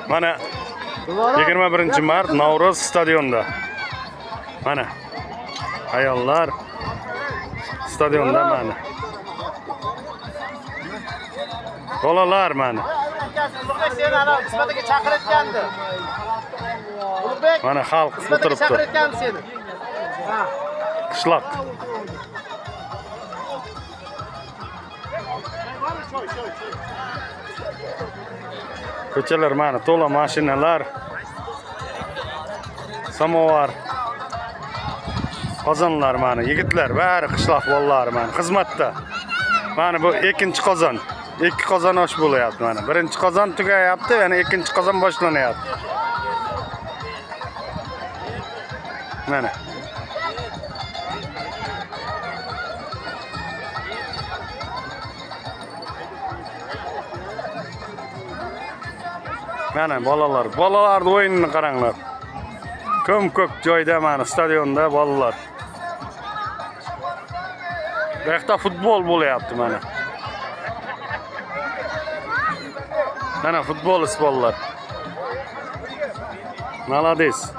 Mana 21-mart Navro'z stadionda. Mana ayollar stadionda mana. Bolalar mana. Seni ana xizmatiga chaqirayotgandi. Ulug'bek Mana xalq o'tiribdi. chaqirayotgandi seni. Ha. Qishloq. Ko'chalar mana to'la mashinalar. Samovar. Qozonlar mana yigitlar bari qishloq bolalari mana xizmatda. Mana bu ikkinchi qozon. 2 qozon osh bo'layapti mana. Birinchi qozon tugayapti, yana ikkinchi qozon boshlanyapti. Mana. Mana bolalarning o'yinini qaranglar. Ko'm-ko'k joyda mana stadionda bolalar. Bu yerda futbol bo'layapti mana. Mana futbolist bolalar. Молодец.